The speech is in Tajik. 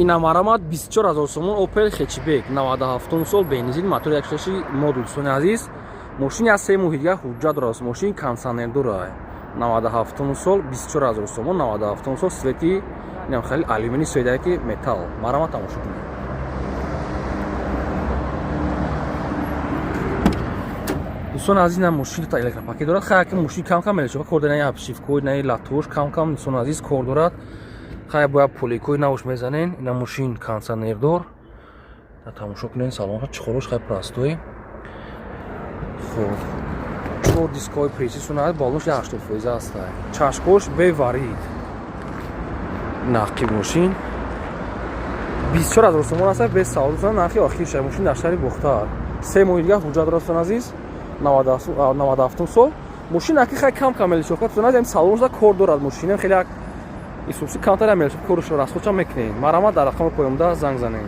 ина марамат 24000 сомон Opel хетчбек 97 сол бензин мотори якшаши модул сони азиз мошини аз 3 моҳига ҳуҷҷат дорад мошини кондиционердора 97 сол 24000 сомон 97 сол свети инам хали алюминий светаки металл марамат тамошо кунед دوستان عزیز این ماشین تا الکتریک دارد خیلی که ماشین کم کم میشه کوردنای اپشیفکوی نه لاتوش کم کم دوستان عزیز کور دارد خیلی باید پولیکوی نوش میزنین این ماشین کانسانر دار تماشا کنین سالن چخورش خیلی پراستوی خب 4 دیسکای پریسی سوناد بالونش 80 فیز است چشمش به وارید نقی ماشین 24000 سوم است به سال نرخ آخرش ماشین در شهر بختار 3 ماه دیگه حجت راستون عزیز 97 сол мошина ки хай кам камели шофат зона дем салонда кор дорад мошина хеле исуси кантара мел корушо расхочам мекнин марама дар рақам поёмда занг занен